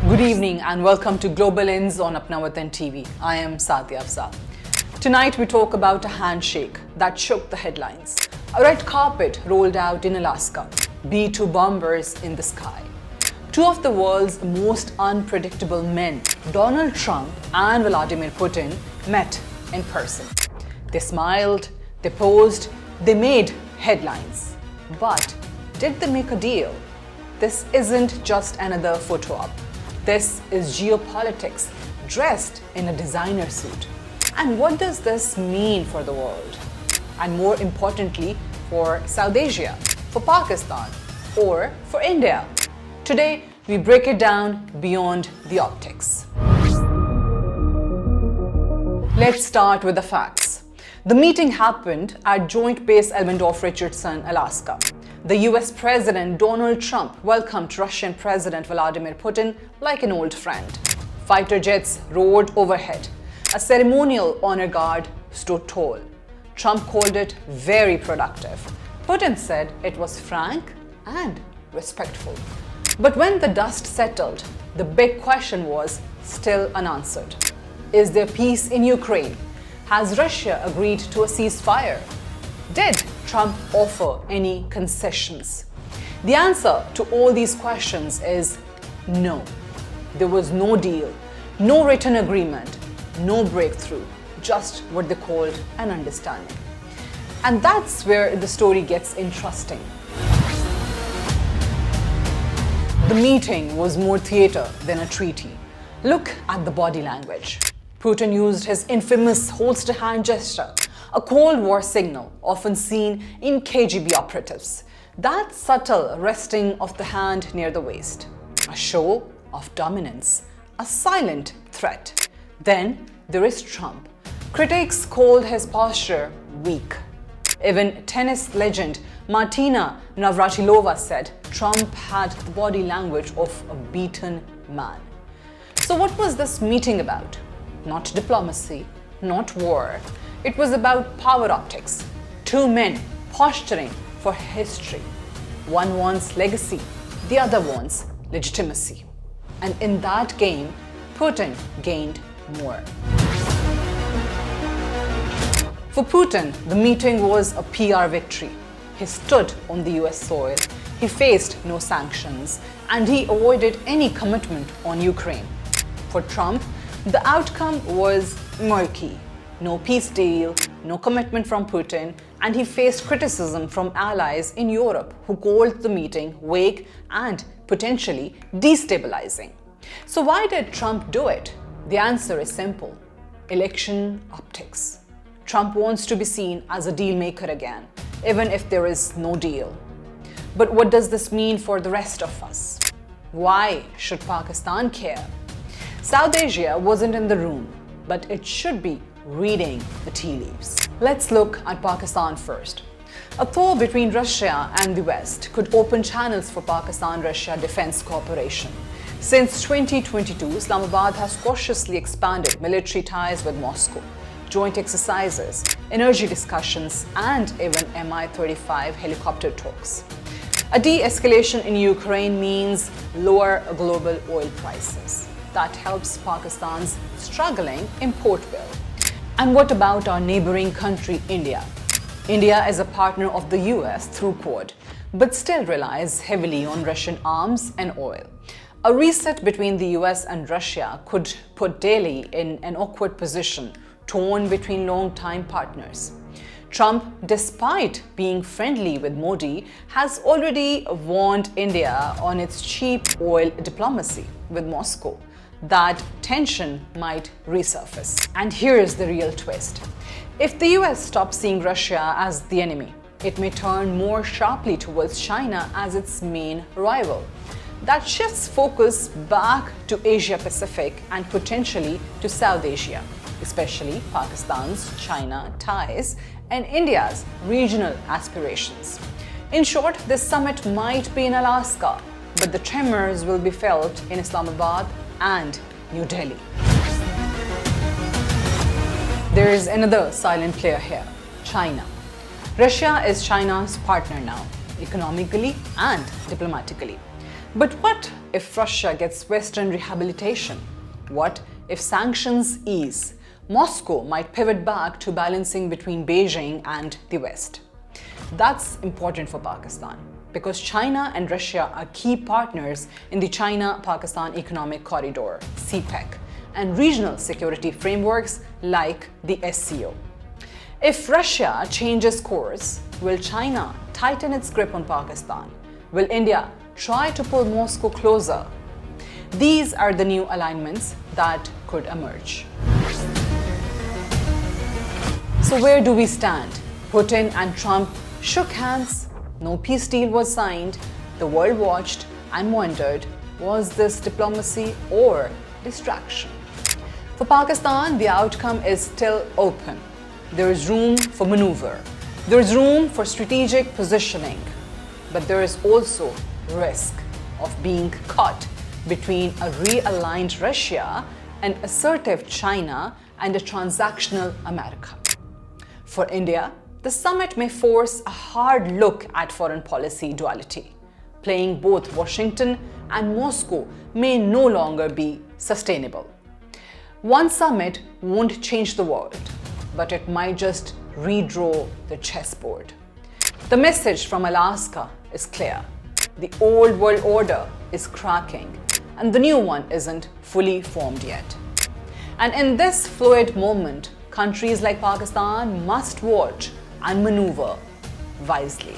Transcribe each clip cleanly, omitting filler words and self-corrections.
Good evening and welcome to Global Ins on Apna Watan TV. I am Saadia Afzaal. Tonight we talk about a handshake that shook the headlines. A red carpet rolled out in Alaska. B-2 bombers in the sky. Two of the world's most unpredictable men, Donald Trump and Vladimir Putin, met in person. They smiled, they posed, they made headlines. But did they make a deal? This isn't just another photo op. This is geopolitics dressed in a designer suit. And what does this mean for the world? And more importantly, for South Asia, for Pakistan, or for India? Today, we break it down beyond the optics. Let's start with the facts. The meeting happened at Joint Base Elmendorf-Richardson, Alaska. The US President Donald Trump welcomed Russian President Vladimir Putin like an old friend. Fighter jets roared overhead. A ceremonial honor guard stood tall. Trump called it very productive. Putin said it was frank and respectful. But when the dust settled, the big question was still unanswered. Is there peace in Ukraine? Has Russia agreed to a ceasefire? Did Trump offer any concessions? The answer to all these questions is no. There was no deal, no written agreement, no breakthrough, just what they called an understanding. And that's where the story gets interesting. The meeting was more theater than a treaty. Look at the body language. Putin used his infamous holster hand gesture, a Cold War signal often seen in KGB operatives. That subtle resting of the hand near the waist. A show of dominance, a silent threat. Then there is Trump. Critics called his posture weak. Even tennis legend Martina Navratilova said Trump had the body language of a beaten man. So what was this meeting about? Not diplomacy, not war. It was about power optics. Two men posturing for history. One wants legacy, the other wants legitimacy. And in that game, Putin gained more. For Putin, the meeting was a PR victory. He stood on the US soil, he faced no sanctions, and he avoided any commitment on Ukraine. For Trump, the outcome was murky. No peace deal, no commitment from Putin, and he faced criticism from allies in Europe who called the meeting vague and potentially destabilizing. So why did Trump do it? The answer is simple: election optics. Trump wants to be seen as a deal maker again, even if there is no deal. But what does this mean for the rest of us? Why should Pakistan care? South Asia wasn't in the room, but it should be reading the tea leaves. Let's look at Pakistan first. A thaw between Russia and the West could open channels for Pakistan-Russia defense cooperation. Since 2022, Islamabad has cautiously expanded military ties with Moscow. Joint exercises, energy discussions, and even Mi-35 helicopter talks. A de-escalation in Ukraine means lower global oil prices. That helps Pakistan's struggling import bill. And what about our neighboring country, India? India is a partner of the US through Quad, but still relies heavily on Russian arms and oil. A reset between the US and Russia could put Delhi in an awkward position, torn between long-time partners. Trump, despite being friendly with Modi, has already warned India on its cheap oil diplomacy with Moscow. That tension might resurface. And here's the real twist. If the US stops seeing Russia as the enemy, it may turn more sharply towards China as its main rival. That shifts focus back to Asia Pacific and potentially to South Asia, especially Pakistan's China ties and India's regional aspirations. In short, this summit might be in Alaska, but the tremors will be felt in Islamabad and New Delhi. There is another silent player here, China. Russia is China's partner now, economically and diplomatically. But what if Russia gets Western rehabilitation? What if sanctions ease? Moscow might pivot back to balancing between Beijing and the West. That's important for Pakistan because China and Russia are key partners in the China-Pakistan Economic Corridor, CPEC, and regional security frameworks like the SCO. If Russia changes course, will China tighten its grip on Pakistan? Will India try to pull Moscow closer? These are the new alignments that could emerge. So where do we stand? Putin and Trump shook hands, no peace deal was signed, the world watched and wondered, was this diplomacy or distraction? For Pakistan, the outcome is still open. There is room for maneuver. There is room for strategic positioning. But there is also risk of being caught between a realigned Russia, an assertive China, and a transactional America. For India, the summit may force a hard look at foreign policy duality. Playing both Washington and Moscow may no longer be sustainable. One summit won't change the world, but it might just redraw the chessboard. The message from Alaska is clear. The old world order is cracking, and the new one isn't fully formed yet. And in this fluid moment, countries like Pakistan must watch and maneuver wisely.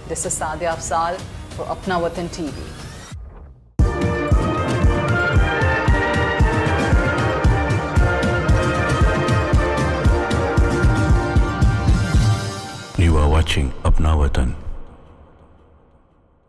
This is Saadia Afzaal for Apna Watan TV. You are watching Apna Watan.